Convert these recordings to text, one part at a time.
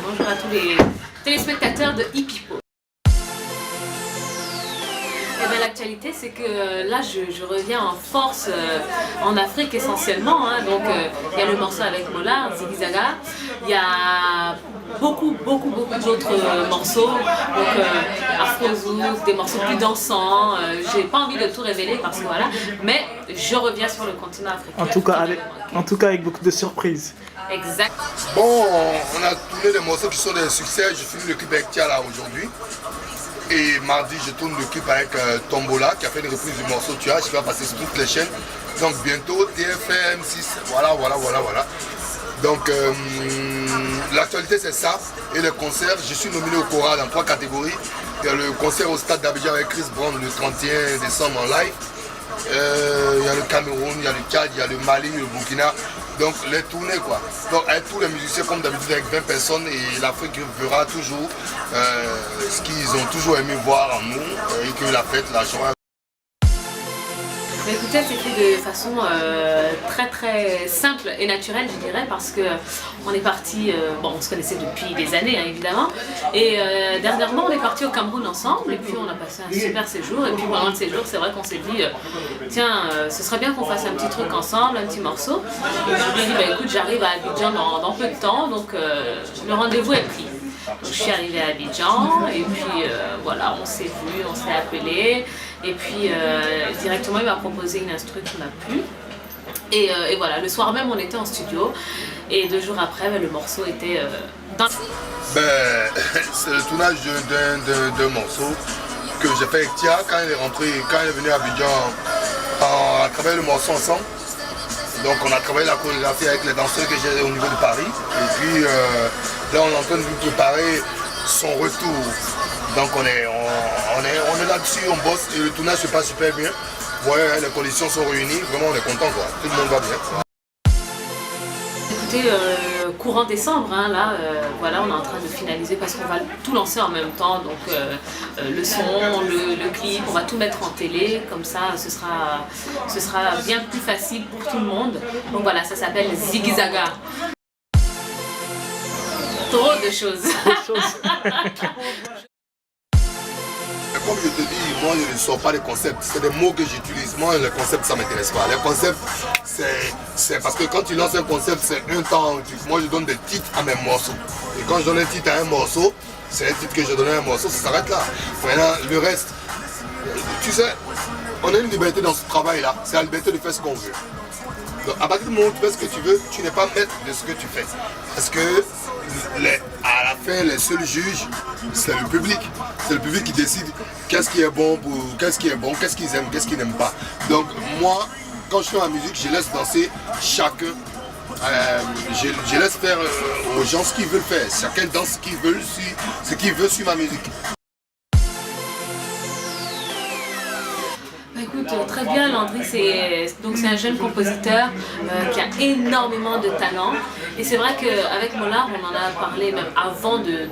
bonjour à tous les téléspectateurs de Hipipo. Eh ben, l'actualité, c'est que là, je reviens en force en Afrique essentiellement. Hein. Donc, il y a le morceau avec Mola, Ziggy Zaga. Il y a beaucoup d'autres morceaux. Donc, Afrozouk, des morceaux plus dansants. J'ai pas envie de tout révéler parce que voilà. Mais je reviens sur le continent africain. En tout cas, avec beaucoup de surprises. Exact. Bon, on a tourné des morceaux qui sont des succès. Je finis le clip avec Tiala aujourd'hui. Et mardi, je tourne le clip avec Tombola qui a fait une reprise du morceau Tu as. Je vais passer sur toutes les chaînes. Donc bientôt, TFM 6. Voilà. Donc l'actualité c'est ça. Et le concert, je suis nominé au Cora dans 3 catégories. Il y a le concert au stade d'Abidjan avec Chris Brown le 31 décembre en live. Il y a le Cameroun, il y a le Tchad, il y a le Mali, le Burkina. Donc les tournées quoi. Donc avec tous les musiciens comme d'habitude avec 20 personnes et l'Afrique verra toujours ce qu'ils ont toujours aimé voir en nous et que la fête, la joie. Écoutez, c'était de façon très simple et naturelle, je dirais, parce que on est parti, bon, on se connaissait depuis des années, hein, évidemment, et dernièrement, on est parti au Cameroun ensemble, et puis on a passé un super séjour, et puis pendant le séjour, c'est vrai qu'on s'est dit, tiens, ce serait bien qu'on fasse un petit truc ensemble, un petit morceau, et puis je lui ai dit, bah, écoute, j'arrive à Abidjan dans peu de temps, donc le rendez-vous est pris. Donc, je suis arrivée à Abidjan et puis voilà, on s'est vu, on s'est appelé et puis directement il m'a proposé une instru qui m'a plu et voilà, le soir même on était en studio et 2 jours après le morceau était dans... C'est le tournage d'un morceau que j'ai fait avec Tia quand elle est rentrée, quand elle est venue à Abidjan, on a travaillé le morceau ensemble. Donc on a travaillé la chorégraphie avec les danseurs que j'ai au niveau de Paris. Et puis là on est en train de lui préparer son retour. Donc on est là-dessus, on bosse et le tournage se passe super bien. Ouais, les conditions sont réunies, vraiment on est content quoi. Tout le monde va bien. Écoutez, courant décembre, hein, là, voilà, on est en train de finaliser parce qu'on va tout lancer en même temps, donc le son, le clip, on va tout mettre en télé, comme ça ce sera bien plus facile pour tout le monde. Donc voilà, ça s'appelle Ziggy Zaga. Trop de choses. Comme je te dis, moi je ne sors pas les concepts, c'est des mots que j'utilise. Moi les concepts ça ne m'intéresse pas. Les concepts c'est parce que quand tu lances un concept c'est un temps. Moi je donne des titres à mes morceaux. Et quand je donne un titre à un morceau, c'est un titre que je donne à un morceau, ça s'arrête là. Maintenant le reste, tu sais, on a une liberté dans ce travail là, c'est la liberté de faire ce qu'on veut. Donc à partir du moment où tu fais ce que tu veux, tu n'es pas maître de ce que tu fais. Parce que à la fin, les seuls juges, c'est le public. C'est le public qui décide qu'est-ce qui est bon, qu'est-ce qu'ils aiment, qu'est-ce qu'ils n'aiment pas. Donc moi, quand je fais ma musique, je laisse danser chacun. Je laisse faire aux gens ce qu'ils veulent faire. Chacun danse ce qu'il veut sur ma musique. Écoute, très bien, Landry, c'est un jeune compositeur qui a énormément de talent. Et c'est vrai qu'avec Mola, on en a parlé même avant de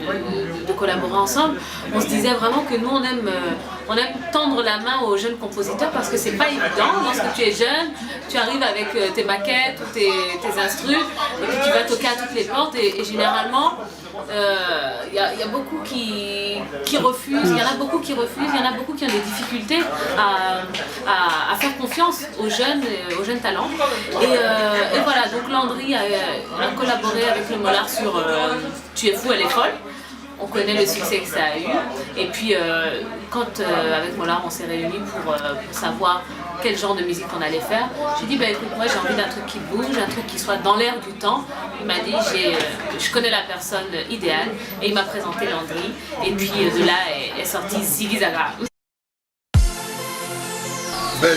collaborer ensemble. On se disait vraiment que nous, on aime tendre la main aux jeunes compositeurs parce que c'est pas évident. Lorsque tu es jeune, tu arrives avec tes maquettes ou tes instrus et puis tu vas toquer à toutes les portes et généralement, il y a beaucoup qui refusent, il y en a beaucoup qui refusent, il y en a beaucoup qui ont des difficultés à faire confiance aux jeunes talents. Et voilà, donc Landry a collaboré avec le Molar sur Tu es fou, elle est folle. On connaît le succès que ça a eu. Et puis quand avec Molar on s'est réunis pour savoir quel genre de musique on allait faire, j'ai dit bah écoute, moi j'ai envie d'un truc qui bouge, un truc qui soit dans l'air du temps. Il m'a dit je connais la personne idéale et il m'a présenté Landry. Et puis de là est sorti Ziggy Zaga.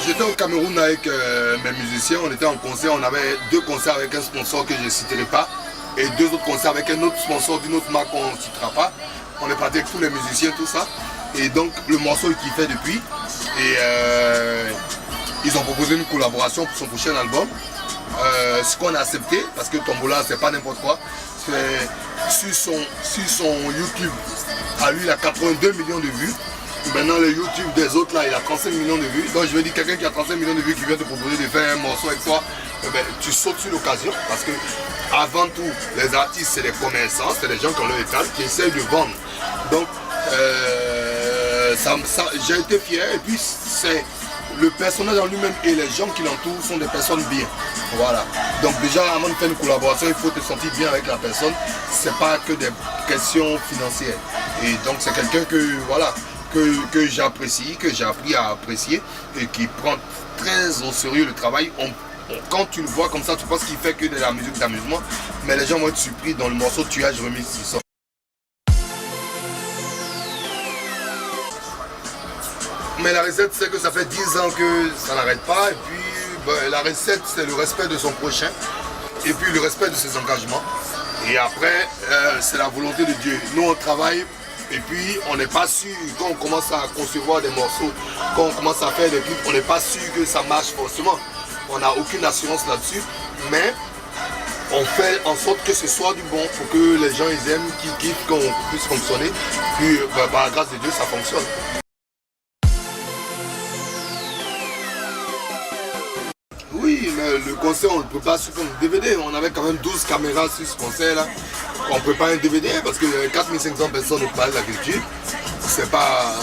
J'étais au Cameroun avec mes musiciens, on était en concert, on avait 2 concerts avec un sponsor que je ne citerai pas et 2 autres concerts avec un autre sponsor d'une autre marque qu'on ne citera pas. On est parti avec tous les musiciens, tout ça. Et donc le morceau il kiffait depuis et ils ont proposé une collaboration pour son prochain album. Ce qu'on a accepté, parce que Tombola c'est pas n'importe quoi, sur son YouTube, à lui il a 82 millions de vues. Maintenant le YouTube des autres là il a 35 millions de vues. Donc je veux dire quelqu'un qui a 35 millions de vues qui vient te proposer de faire un morceau avec toi, eh ben, tu sautes sur l'occasion parce que avant tout, les artistes, c'est des commerçants, c'est des gens qui ont leur étal, qui essayent de vendre. Donc, j'ai été fier et puis c'est le personnage en lui-même et les gens qui l'entourent sont des personnes bien. Voilà. Donc déjà, avant de faire une collaboration, il faut te sentir bien avec la personne. C'est pas que des questions financières. Et donc c'est quelqu'un que voilà que j'apprécie, que j'ai appris à apprécier et qui prend très au sérieux le travail. Quand tu le vois comme ça, tu penses qu'il fait que de la musique d'amusement, mais les gens vont être surpris dans le morceau Tuage Remix qui sort. Mais la recette, c'est que ça fait 10 ans que ça n'arrête pas. Et puis, ben, la recette, c'est le respect de son prochain. Et puis, le respect de ses engagements. Et après, c'est la volonté de Dieu. Nous, on travaille. Et puis, on n'est pas sûr, quand on commence à concevoir des morceaux, quand on commence à faire des clips, on n'est pas sûr que ça marche forcément. On n'a aucune assurance là-dessus. Mais on fait en sorte que ce soit du bon pour que les gens ils aiment, qu'ils kiffent, qu'on puisse fonctionner. Puis, ben, par la grâce de Dieu, ça fonctionne. Oui, mais le concert, on ne peut pas sur un DVD. On avait quand même 12 caméras sur ce concert-là. On ne peut pas un DVD parce que 4500 personnes ne parlent de la culture. C'est pas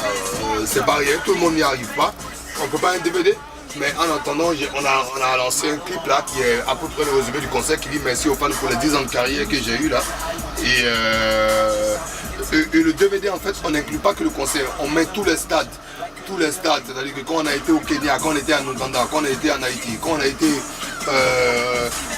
rien, tout le monde n'y arrive pas. On ne peut pas un DVD. Mais en attendant, on a lancé un clip là qui est à peu près le résumé du concert qui dit merci aux fans pour les 10 ans de carrière que j'ai eu là. Et le DVD, en fait, on n'inclut pas que le concert. On met tous les stades. Tous les stades, c'est-à-dire que quand on a été au Kenya, quand on était en Ouganda, quand on a été en Haïti, quand on a été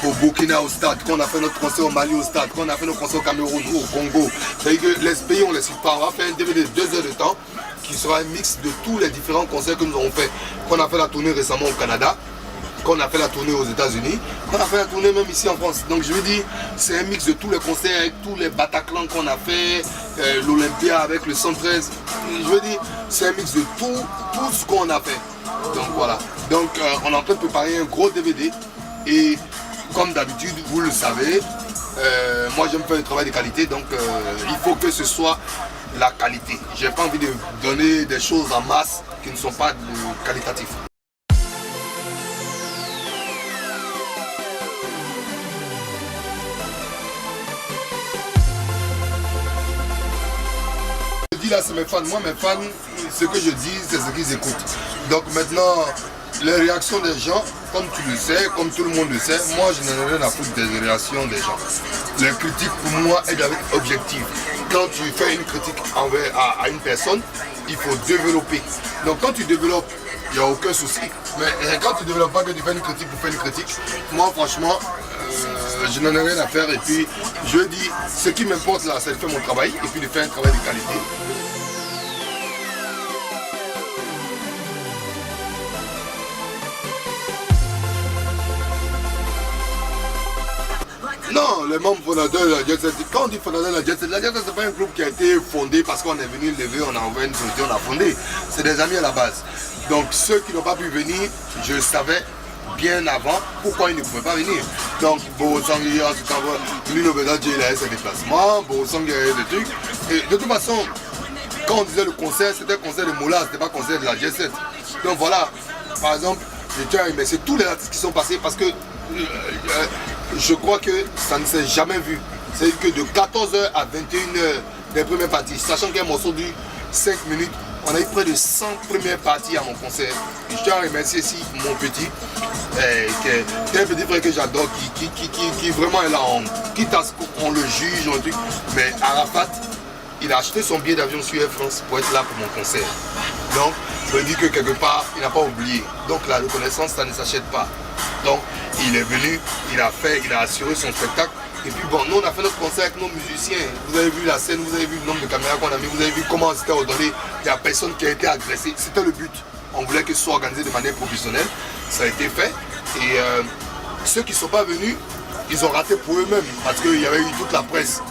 au Burkina au stade, quand on a fait notre concert au Mali au stade, quand on a fait notre concert au Cameroun ou au Congo, c'est-à-dire que les pays on ne les cite pas, on va faire un DVD de 2 heures de temps qui sera un mix de tous les différents concerts que nous avons fait. Quand on a fait la tournée récemment au Canada, quand on a fait la tournée aux États-Unis, quand on a fait la tournée même ici en France. Donc je veux dire, c'est un mix de tous les concerts, avec tous les Bataclan qu'on a fait, l'Olympia avec le 113. Je veux dire, c'est un mix de tout ce qu'on a fait. Donc voilà. Donc on est en train de préparer un gros DVD. Et comme d'habitude, vous le savez, moi j'aime faire un travail de qualité. Donc il faut que ce soit la qualité. J'ai pas envie de donner des choses en masse qui ne sont pas qualitatives. Là c'est mes fans, moi mes fans, ce que je dis c'est ce qu'ils écoutent. Donc maintenant, les réactions des gens, comme tu le sais, comme tout le monde le sait, moi je n'en ai rien à foutre des réactions des gens. Les critiques pour moi est objective. Quand tu fais une critique à une personne, il faut développer. Donc quand tu développes, il n'y a aucun souci. Mais quand tu ne développes pas que tu fais une critique pour faire une critique, moi franchement, je n'en ai rien à faire. Et puis je dis, ce qui m'importe là, c'est de faire mon travail et puis de faire un travail de qualité. Non, les membres fondateurs de la Jet Set, quand on dit fondateur de la Jet Set, c'est pas un groupe qui a été fondé parce qu'on est venu lever, on a envoyé une société, on a fondé. C'est des amis à la base. Donc ceux qui n'ont pas pu venir, je savais bien avant pourquoi ils ne pouvaient pas venir. Donc Borosangui, Lino Bedadji, il a eu ses déplacements, Borosangui a eu des trucs. Et de toute façon, quand on disait le concert, c'était le concert de Mola, c'était pas le concert de la Jet Set. Donc voilà, par exemple, je tiens à remercier tous les artistes qui sont passés parce que je crois que ça ne s'est jamais vu. C'est-à-dire que de 14h à 21h des premières parties, sachant qu'un morceau dure 5 minutes, on a eu près de 100 premières parties à mon concert. Et je tiens à remercier ici mon petit, qui est un petit frère que j'adore, qui vraiment est là, quitte à ce qu'on le juge, un truc. Mais Arafat, il a acheté son billet d'avion sur Air France pour être là pour mon concert. Donc, je dis que quelque part, il n'a pas oublié. Donc la reconnaissance, ça ne s'achète pas. Donc, il est venu, il a assuré son spectacle. Et puis bon, nous on a fait notre concert avec nos musiciens. Vous avez vu la scène, vous avez vu le nombre de caméras qu'on a mis, vous avez vu comment c'était ordonné. Il n'y a personne qui a été agressé. C'était le but. On voulait que ce soit organisé de manière professionnelle. Ça a été fait. Et ceux qui ne sont pas venus, ils ont raté pour eux-mêmes. Parce qu'il y avait eu toute la presse.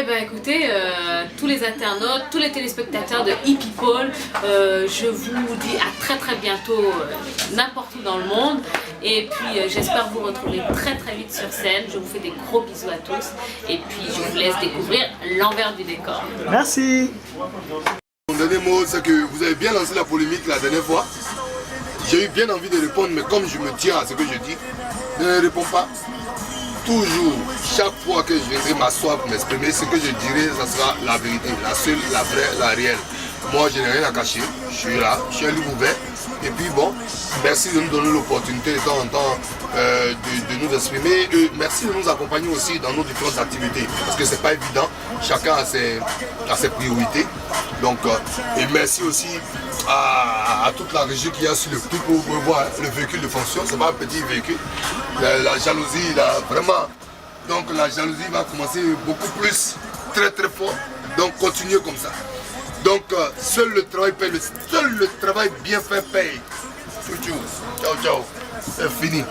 Eh bien écoutez, tous les internautes, tous les téléspectateurs de ePeople, je vous dis à très bientôt n'importe où dans le monde Et puis j'espère vous retrouver très très vite sur scène. Je vous fais des gros bisous à tous. Et puis je vous laisse découvrir l'envers du décor. Merci. Mon dernier mot, c'est que vous avez bien lancé la polémique la dernière fois. J'ai eu bien envie de répondre, mais comme je me tiens à ce que je dis, ne réponds pas. Toujours, chaque fois que je viendrai m'asseoir pour m'exprimer, ce que je dirai, ça sera la vérité, la seule, la vraie, la réelle. Moi, je n'ai rien à cacher, je suis là, je suis un livre ouvert. Et puis bon, merci de nous donner l'opportunité de temps en temps de nous exprimer. Et merci de nous accompagner aussi dans nos différentes activités, parce que c'est pas évident, chacun a ses priorités. Donc, et merci aussi à toute la régie qui a sur le coup pour voir le véhicule de fonction. C'est pas un petit véhicule. La jalousie, là, vraiment. Donc la jalousie va commencer beaucoup plus, très très fort. Donc continuez comme ça. Donc seul le travail paye, seul le travail bien fait paye. Ciao ciao. C'est fini.